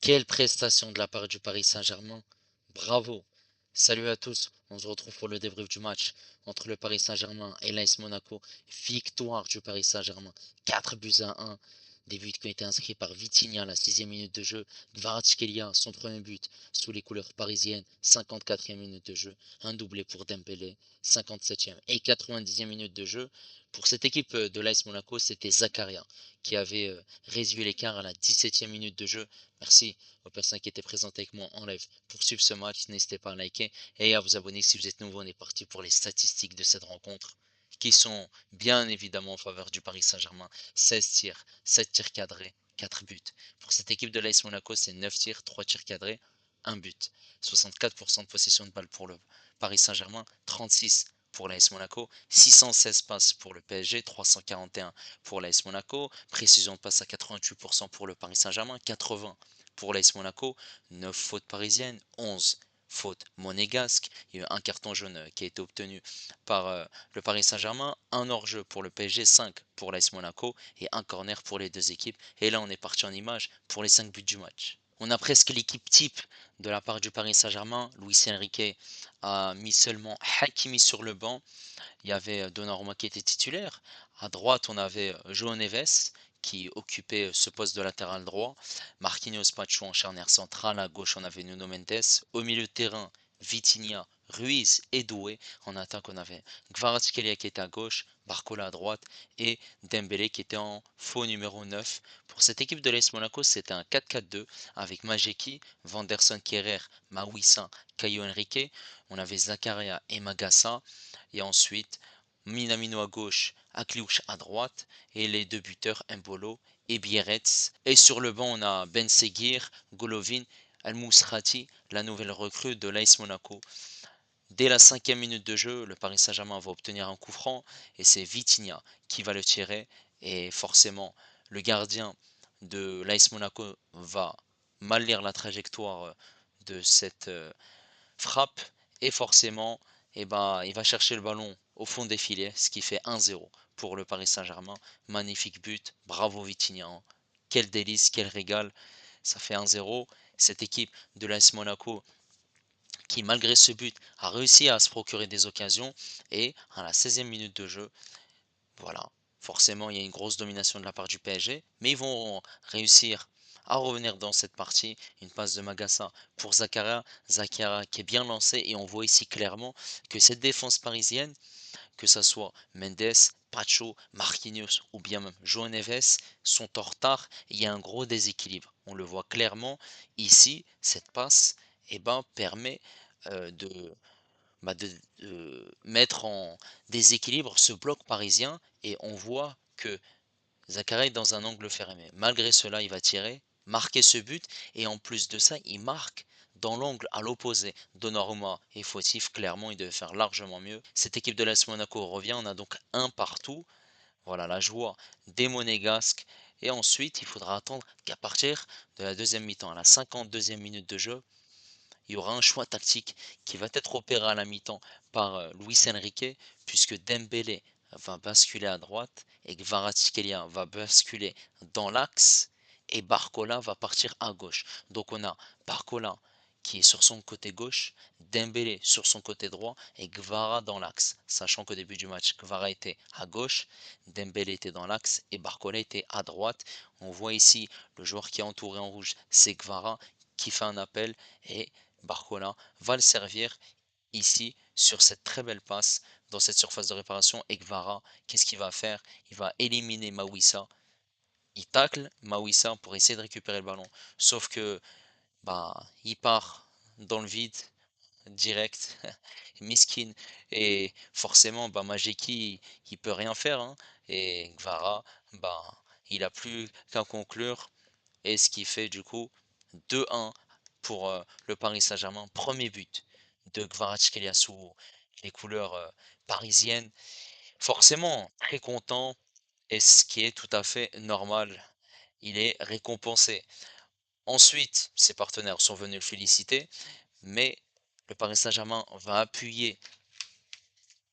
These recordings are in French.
Quelle prestation de la part du Paris Saint-Germain. Bravo. Salut à tous. On se retrouve pour le débrief du match entre le Paris Saint-Germain et l'AS Monaco. Victoire du Paris Saint-Germain. 4 buts à 1. Des buts qui ont été inscrits par Vitinha à la 6e minute de jeu. Kvaratskhelia, son premier but sous les couleurs parisiennes. 54e minute de jeu. Un doublé pour Dembélé. 57e et 90e minute de jeu. Pour cette équipe de l'AS Monaco, c'était Zakaria qui avait réduit l'écart à la 17e minute de jeu. Merci aux personnes qui étaient présentes avec moi en live pour suivre ce match. N'hésitez pas à liker et à vous abonner si vous êtes nouveau. On est parti pour les statistiques de cette rencontre qui sont bien évidemment en faveur du Paris Saint-Germain. 16 tirs, 7 tirs cadrés, 4 buts. Pour cette équipe de l'AS Monaco, c'est 9 tirs, 3 tirs cadrés, 1 but. 64% de possession de balle pour le Paris Saint-Germain, 36 pour l'AS Monaco, 616 passes pour le PSG, 341 pour l'AS Monaco, précision de passe à 88% pour le Paris Saint-Germain, 80 pour l'AS Monaco, 9 fautes parisiennes, 11 fautes monégasques. Il y a eu un carton jaune qui a été obtenu par le Paris Saint-Germain, un hors-jeu pour le PSG, 5 pour l'AS Monaco et un corner pour les deux équipes. Et là, on est parti en image pour les 5 buts du match. On a presque l'équipe type de la part du Paris Saint-Germain. Luis Enrique a mis seulement Hakimi sur le banc. Il y avait Donnarumma qui était titulaire. À droite, on avait João Neves qui occupait ce poste de latéral droit. Marquinhos Pacho en charnière centrale. À gauche, on avait Nuno Mendes. Au milieu de terrain, Vitinha, Ruiz et Doué. En attaque, on avait Kvaratskhelia qui était à gauche, Barcola à droite et Dembélé qui était en faux numéro 9. Pour cette équipe de l'AS Monaco, c'était un 4-4-2 avec Majeki, Vanderson Kehrer, Mawissa, Caio Henrique. On avait Zakaria et Magassa. Et ensuite, Minamino à gauche, Akliouche à droite. Et les deux buteurs, Mbolo et Bierretz. Et sur le banc, on a Ben Seguir, Golovin, Al Mousrati, la nouvelle recrue de l'AS Monaco. Dès la 5e minute de jeu, le Paris Saint-Germain va obtenir un coup franc et c'est Vitinha qui va le tirer. Et forcément, le gardien de l'AS Monaco va mal lire la trajectoire de cette frappe et forcément, il va chercher le ballon au fond des filets, ce qui fait 1-0 pour le Paris Saint-Germain. Magnifique but, bravo Vitinha, hein. Quel délice, quel régal, ça fait 1-0. Cette équipe de l'AS Monaco qui, malgré ce but, a réussi à se procurer des occasions et à la 16e minute de jeu, voilà, forcément il y a une grosse domination de la part du PSG, mais ils vont réussir à revenir dans cette partie. Une passe de Magassa pour Zakaria, Zakaria qui est bien lancé et on voit ici clairement que cette défense parisienne, que ce soit Mendes, Pacho, Marquinhos ou bien même João Neves, sont en retard. Il y a un gros déséquilibre. On le voit clairement ici, cette passe permet de mettre en déséquilibre ce bloc parisien et on voit que Zakaria est dans un angle fermé. Malgré cela, il va tirer, marquer ce but et en plus de ça, il marque dans l'angle à l'opposé. Donnarumma est fautif, clairement, il devait faire largement mieux. Cette équipe de l'AS Monaco revient, on a donc un partout. Voilà la joie des Monégasques. Et ensuite, il faudra attendre qu'à partir de la deuxième mi-temps, à la 52e minute de jeu, il y aura un choix tactique qui va être opéré à la mi-temps par Luis Enrique, puisque Dembélé va basculer à droite et Kvaratskhelia va basculer dans l'axe et Barcola va partir à gauche. Donc on a Barcola qui est sur son côté gauche, Dembélé sur son côté droit et Kvara dans l'axe. Sachant qu'au début du match, Kvara était à gauche, Dembélé était dans l'axe et Barcola était à droite. On voit ici le joueur qui est entouré en rouge, c'est Kvara qui fait un appel et Barcola va le servir ici sur cette très belle passe dans cette surface de réparation. Et Kvara, qu'est-ce qu'il va faire? Il va éliminer Mawissa. Il tacle Mawissa pour essayer de récupérer le ballon. Sauf que il part dans le vide direct, miskin. Et forcément, Majeki, il peut rien faire, hein. Et Kvara, il a plus qu'à conclure. Et ce qui fait du coup 2-1 pour le Paris Saint-Germain. Premier but de Kvaratskhelia sous les couleurs parisiennes. Forcément, très content et ce qui est tout à fait normal. Il est récompensé. Ensuite, ses partenaires sont venus le féliciter, mais le Paris Saint-Germain va appuyer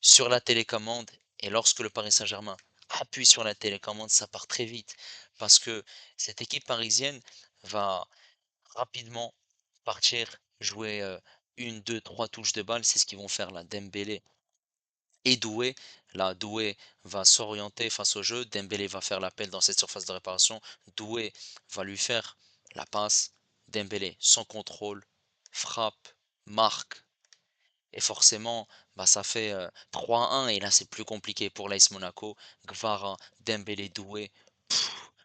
sur la télécommande et lorsque le Paris Saint-Germain appuie sur la télécommande, ça part très vite parce que cette équipe parisienne va rapidement partir, jouer 1, 2, 3 touches de balle, c'est ce qu'ils vont faire là, Dembélé et Doué. Là, Doué va s'orienter face au jeu, Dembélé va faire l'appel dans cette surface de réparation, Doué va lui faire la passe, Dembélé sans contrôle, frappe, marque, et forcément, bah, ça fait 3-1 et là c'est plus compliqué pour l'AS Monaco. Gvara, Dembélé, Doué,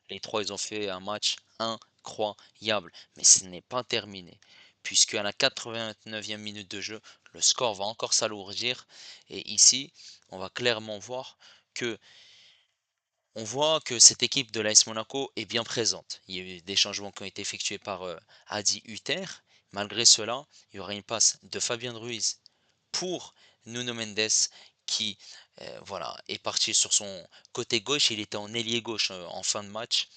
les trois ils ont fait un match incroyable. Mais ce n'est pas terminé, puisque à la 89e minute de jeu, le score va encore s'alourdir. Et ici, on va clairement voir que on voit que cette équipe de l'AS Monaco est bien présente. Il y a eu des changements qui ont été effectués par Adi Hutter. Malgré cela, il y aura une passe de Fabien Ruiz pour Nuno Mendes qui voilà, est parti sur son côté gauche. Il était en ailier gauche en fin de match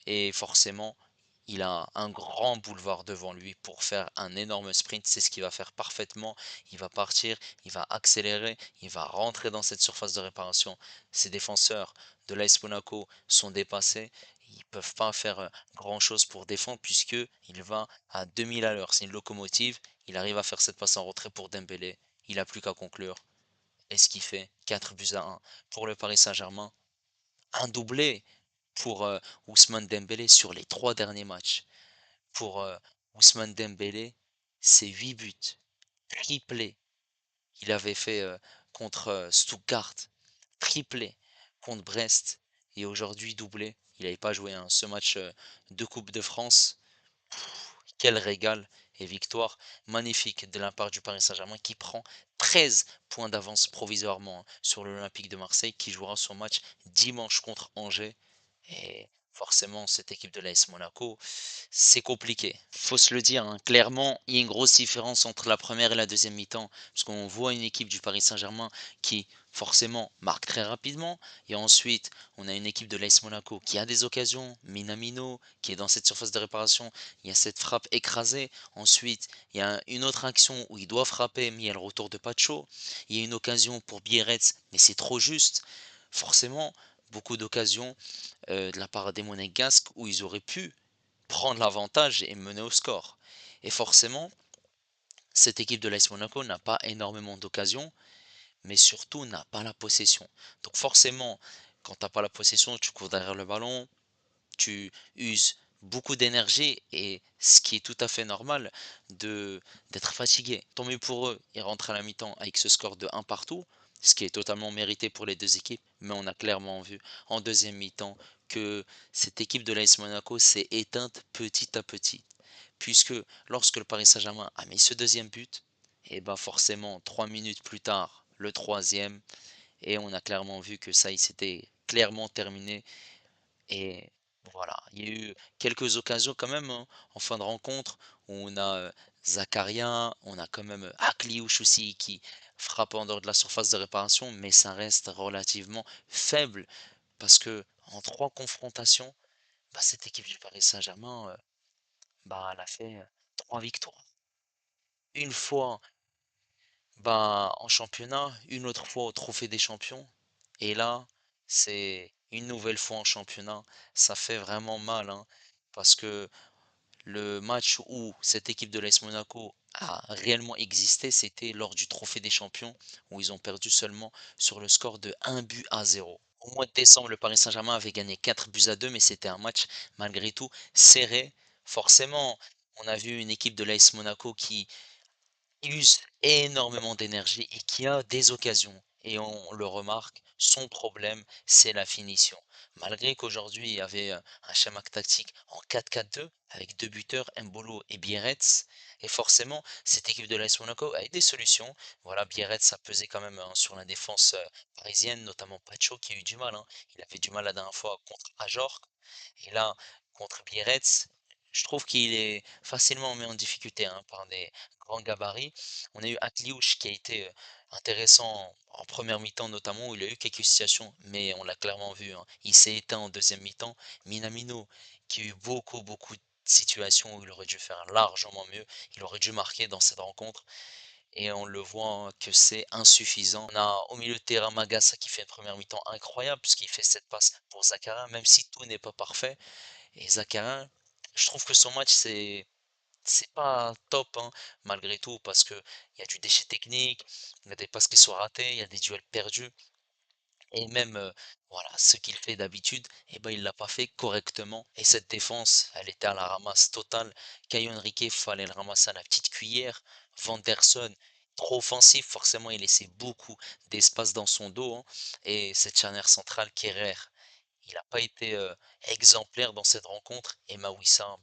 et forcément, il a un grand boulevard devant lui pour faire un énorme sprint. C'est ce qu'il va faire parfaitement. Il va partir, il va accélérer, il va rentrer dans cette surface de réparation. Ses défenseurs de l'AS Monaco sont dépassés. Ils ne peuvent pas faire grand-chose pour défendre puisque il va à 2000 à l'heure. C'est une locomotive. Il arrive à faire cette passe en retrait pour Dembélé. Il n'a plus qu'à conclure. Et ce qui fait 4 buts à 1 pour le Paris Saint-Germain. Un doublé pour Ousmane Dembélé sur les 3 derniers matchs. Pour Ousmane Dembélé, c'est 8 buts, triplé. Il avait fait contre Stuttgart, triplé contre Brest et aujourd'hui doublé. Il n'avait pas joué ce match de Coupe de France. Quel régal et victoire magnifique de la part du Paris Saint-Germain qui prend 13 points d'avance provisoirement sur l'Olympique de Marseille qui jouera son match dimanche contre Angers. Et forcément, cette équipe de l'AS Monaco, c'est compliqué. Faut se le dire, hein, clairement, il y a une grosse différence entre la première et la deuxième mi-temps, parce qu'on voit une équipe du Paris Saint-Germain qui, forcément, marque très rapidement, et ensuite, on a une équipe de l'AS Monaco qui a des occasions, Minamino, qui est dans cette surface de réparation, il y a cette frappe écrasée, ensuite, il y a une autre action où il doit frapper, mais il y a le retour de Pacho, il y a une occasion pour Bierretz, mais c'est trop juste. Forcément, beaucoup d'occasions de la part des Monégasques où ils auraient pu prendre l'avantage et mener au score. Et forcément, cette équipe de l'AS Monaco n'a pas énormément d'occasions, mais surtout n'a pas la possession. Donc forcément, quand tu n'as pas la possession, tu cours derrière le ballon, tu uses beaucoup d'énergie et ce qui est tout à fait normal de d'être fatigué. Tant mieux pour eux, ils rentrent à la mi-temps avec ce score de 1 partout, ce qui est totalement mérité pour les deux équipes, mais on a clairement vu en deuxième mi-temps que cette équipe de l'AS Monaco s'est éteinte petit à petit. Puisque lorsque le Paris Saint-Germain a mis ce deuxième but, et ben forcément 3 minutes plus tard, le troisième, et on a clairement vu que ça, il s'était clairement terminé et voilà, il y a eu quelques occasions quand même hein, en fin de rencontre où on a Zakaria, on a quand même Akliouche aussi qui frappe en dehors de la surface de réparation, mais ça reste relativement faible parce que en 3 confrontations, bah, cette équipe du Paris Saint-Germain, bah, elle a fait 3 victoires. Une fois bah, en championnat, une autre fois au Trophée des Champions, et là, c'est une nouvelle fois en championnat. Ça fait vraiment mal, hein, parce que le match où cette équipe de l'AS Monaco a réellement existé, c'était lors du Trophée des Champions, où ils ont perdu seulement sur le score de 1 but à 0. Au mois de décembre, le Paris Saint-Germain avait gagné 4 buts à 2, mais c'était un match malgré tout serré. Forcément, on a vu une équipe de l'AS Monaco qui use énormément d'énergie et qui a des occasions. Et on le remarque, son problème, c'est la finition. Malgré qu'aujourd'hui, il y avait un schéma tactique en 4-4-2 avec deux buteurs, Mbolo et Bierretz. Et forcément, cette équipe de l'AS Monaco a eu des solutions. Voilà, Bierretz a pesé quand même hein, sur la défense parisienne, notamment Pacho qui a eu du mal. Hein. Il avait du mal la dernière fois contre Ajorc. Et là, contre Bierretz, je trouve qu'il est facilement mis en difficulté hein, par des grands gabarits. On a eu Akliouche qui a été intéressant en première mi-temps notamment, où il a eu quelques situations, mais on l'a clairement vu, hein, il s'est éteint en deuxième mi-temps. Minamino qui a eu beaucoup de situations où il aurait dû faire largement mieux, il aurait dû marquer dans cette rencontre, et on le voit que c'est insuffisant. On a au milieu de terrain Magassa qui fait une première mi-temps incroyable, puisqu'il fait cette passe pour Zakarin, même si tout n'est pas parfait. Et Zakarin, je trouve que son match, c'est c'est pas top, hein, malgré tout, parce que il y a du déchet technique, il y a des passes qui sont ratées, il y a des duels perdus. Et même, voilà, ce qu'il fait d'habitude, eh ben, il l'a pas fait correctement. Et cette défense, elle était à la ramasse totale. Caio Henrique, fallait le ramasser à la petite cuillère. Vanderson, trop offensif, forcément, il laissait beaucoup d'espace dans son dos, hein. Et cette charnière centrale, Kerrer, il n'a pas été exemplaire dans cette rencontre. Et Mawissa,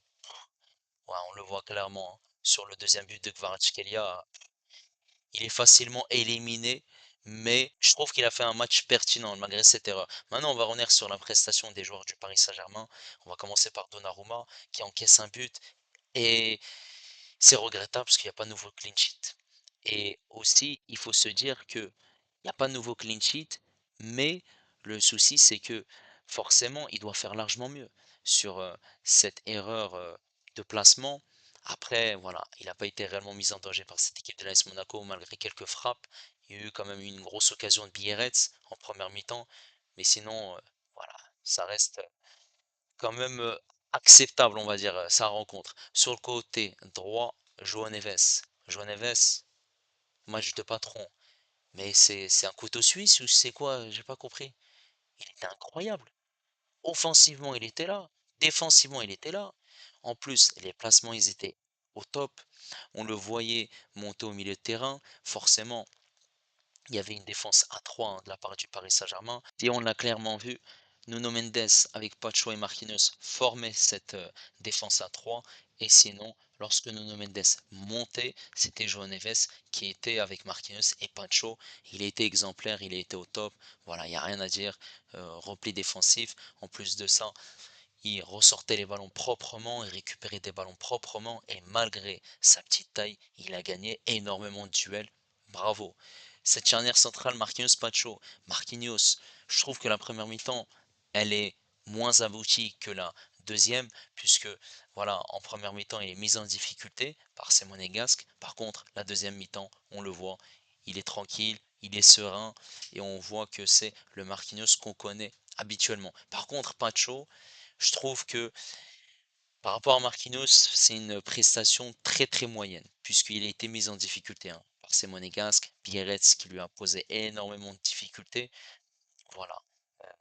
ouais, on le voit clairement, hein, sur le deuxième but de Kvaratskhelia, il est facilement éliminé, mais je trouve qu'il a fait un match pertinent malgré cette erreur. Maintenant, on va revenir sur la prestation des joueurs du Paris Saint-Germain. On va commencer par Donnarumma qui encaisse un but et c'est regrettable parce qu'il n'y a pas de nouveau clean sheet. Et aussi, il faut se dire que il n'y a pas de nouveau clean sheet, mais le souci, c'est que forcément, il doit faire largement mieux sur cette erreur de placement. Après, voilà, il n'a pas été réellement mis en danger par cette équipe de l'AS Monaco malgré quelques frappes. Il y a eu quand même une grosse occasion de Biarritz en première mi-temps, mais sinon, voilà, ça reste quand même acceptable, on va dire, sa rencontre. Sur le côté droit, João Neves. João Neves, match de patron. Mais c'est un couteau suisse ou c'est quoi? J'ai pas compris. Il était incroyable. Offensivement, il était là. Défensivement, il était là. En plus, les placements, ils étaient au top. On le voyait monter au milieu de terrain. Forcément, il y avait une défense à 3 hein, de la part du Paris Saint-Germain. Et on l'a clairement vu, Nuno Mendes avec Pacho et Marquinhos formaient cette défense à 3. Et sinon, lorsque Nuno Mendes montait, c'était João Neves qui était avec Marquinhos et Pacho. Il a été exemplaire, il a été au top. Voilà, il n'y a rien à dire. Repli défensif. En plus de ça, il ressortait les ballons proprement, il récupérait des ballons proprement et malgré sa petite taille, il a gagné énormément de duels. Bravo. Cette charnière centrale Marquinhos Pacho, Marquinhos, je trouve que la première mi-temps, elle est moins aboutie que la deuxième, puisque voilà, en première mi-temps, il est mis en difficulté par ses monégasques. Par contre, la deuxième mi-temps, on le voit, il est tranquille, il est serein et on voit que c'est le Marquinhos qu'on connaît habituellement. Par contre, Pacho, je trouve que par rapport à Marquinhos, c'est une prestation très très moyenne, puisqu'il a été mis en difficulté hein, par ses monégasques, Biarritz qui lui a posé énormément de difficultés. Voilà,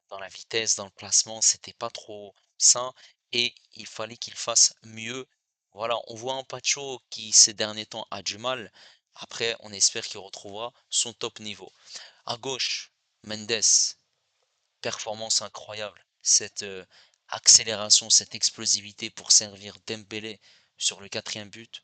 dans la vitesse, dans le placement, c'était pas trop sain et il fallait qu'il fasse mieux. Voilà, on voit un Pacho qui ces derniers temps a du mal. Après, on espère qu'il retrouvera son top niveau. À gauche, Mendes, performance incroyable. Cette accélération, cette explosivité pour servir Dembélé sur le quatrième but,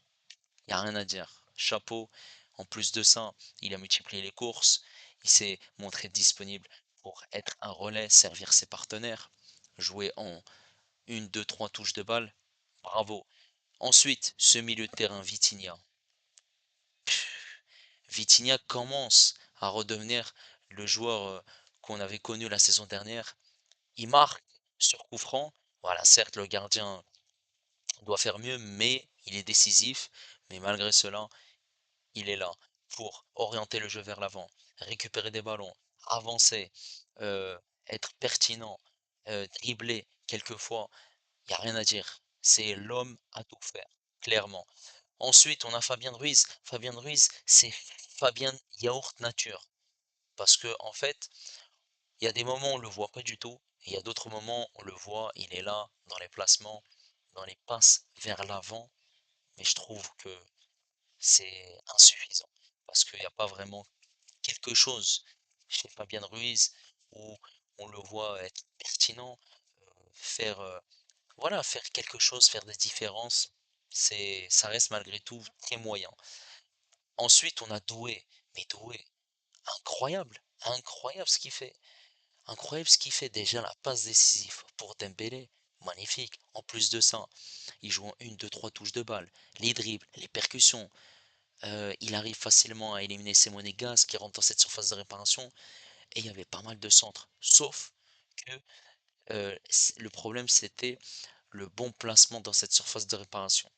il n'y a rien à dire. Chapeau. En plus de ça, il a multiplié les courses. Il s'est montré disponible pour être un relais, servir ses partenaires, jouer en une, deux, trois touches de balle. Bravo. Ensuite, ce milieu de terrain, Vitinha. Vitinha commence à redevenir le joueur qu'on avait connu la saison dernière. Il marque sur coup franc. Voilà, certes, le gardien doit faire mieux, mais il est décisif. Mais malgré cela, il est là pour orienter le jeu vers l'avant, récupérer des ballons, avancer, euh, être pertinent, dribbler quelquefois. Il n'y a rien à dire. C'est l'homme à tout faire, clairement. Ensuite, on a Fabien Ruiz. Fabien Ruiz, c'est Fabien Yaourt Nature. Parce que, en fait, il y a des moments où on le voit pas du tout, et il y a d'autres moments où on le voit, il est là, dans les placements, dans les passes vers l'avant, mais je trouve que c'est insuffisant, parce qu'il n'y a pas vraiment quelque chose chez Fabien Ruiz où on le voit être pertinent, faire, voilà, faire quelque chose, faire des différences, ça reste malgré tout très moyen. Ensuite, on a Doué, mais Doué, incroyable, incroyable ce qu'il fait. Incroyable ce qu'il fait déjà la passe décisive pour Dembélé. Magnifique. En plus de ça, il joue en une, deux, trois touches de balle. Les dribbles, les percussions. Il arrive facilement à éliminer ses monégas qui rentrent dans cette surface de réparation. Et il y avait pas mal de centres. Sauf que le problème c'était le bon placement dans cette surface de réparation.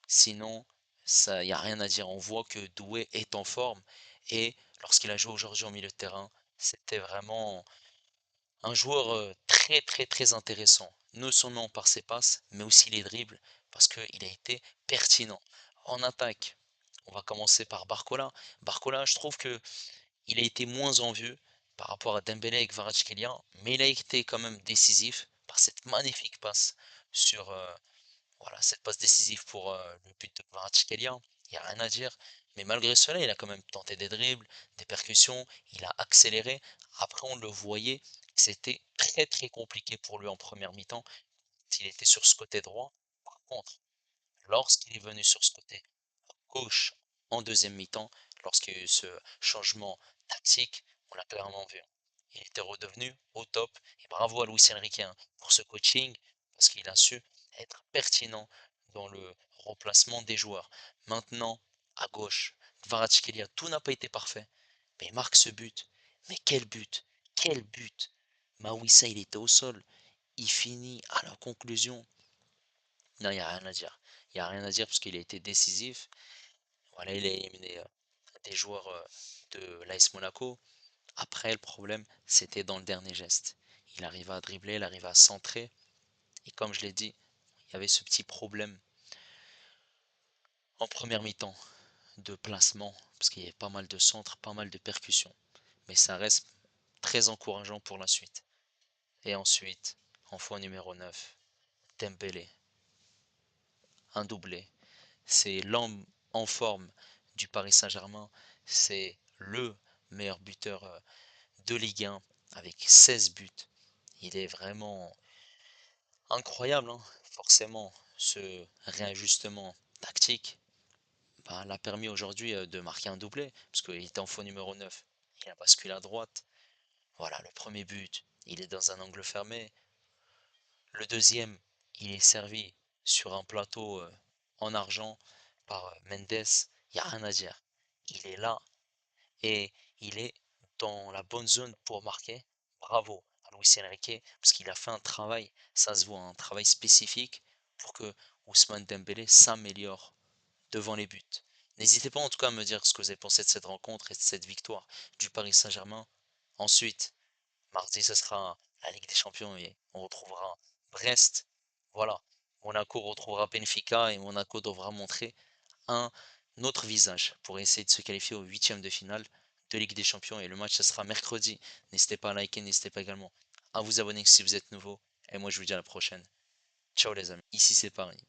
Sinon, ça, il n'y a rien à dire. On voit que Doué est en forme. Et lorsqu'il a joué aujourd'hui au milieu de terrain, c'était vraiment un joueur très très très intéressant, non seulement par ses passes, mais aussi les dribbles, parce qu'il a été pertinent. En attaque, on va commencer par Barcola. Barcola, je trouve que il a été moins envieux par rapport à Dembélé et Kvaratskhelia, mais il a été quand même décisif par cette magnifique passe sur, voilà, cette passe décisive pour le but de Kvaratskhelia. Il n'y a rien à dire. Mais malgré cela, il a quand même tenté des dribbles, des percussions, il a accéléré. Après, on le voyait, c'était très très compliqué pour lui en première mi-temps. Il était sur ce côté droit. Par contre, lorsqu'il est venu sur ce côté gauche en deuxième mi-temps, lorsqu'il y a eu ce changement tactique, on l'a clairement vu. Il était redevenu au top. Et bravo à Luis Enrique hein, pour ce coaching, parce qu'il a su être pertinent dans le remplacement des joueurs. Maintenant, à gauche, Kvaratskhelia, tout n'a pas été parfait, mais il marque ce but. Mais quel but! Quel but! Mawissa, il était au sol. Il finit à la conclusion. Non, il n'y a rien à dire. Il n'y a rien à dire parce qu'il a été décisif. Voilà, il a éliminé des joueurs de l'AS Monaco. Après, le problème, c'était dans le dernier geste. Il arriva à dribbler, il arriva à centrer. Et comme je l'ai dit, il y avait ce petit problème en première mi-temps de placement, parce qu'il y avait pas mal de centres, pas mal de percussions. Mais ça reste très encourageant pour la suite. Et ensuite, en fois numéro 9, Dembélé, un doublé. C'est l'homme en forme du Paris Saint-Germain. C'est le meilleur buteur de Ligue 1 avec 16 buts. Il est vraiment incroyable, hein. Forcément, ce réajustement tactique bah, l'a permis aujourd'hui de marquer un doublé, parce qu'il était en faux numéro 9. Il a basculé à droite. Voilà, le premier but, il est dans un angle fermé. Le deuxième, il est servi sur un plateau en argent par Mendes. Il n'y a rien à dire. Il est là et il est dans la bonne zone pour marquer. Bravo à Luis Enrique parce qu'il a fait un travail, ça se voit, un travail spécifique pour que Ousmane Dembélé s'améliore devant les buts. N'hésitez pas en tout cas à me dire ce que vous avez pensé de cette rencontre et de cette victoire du Paris Saint-Germain. Ensuite, mardi, ce sera la Ligue des Champions et on retrouvera Brest. Voilà, Monaco retrouvera Benfica et Monaco devra montrer un autre visage pour essayer de se qualifier au huitième de finale de Ligue des Champions. Et le match, ce sera mercredi. N'hésitez pas à liker, n'hésitez pas également à vous abonner si vous êtes nouveau. Et moi, je vous dis à la prochaine. Ciao les amis, ici c'est Paris.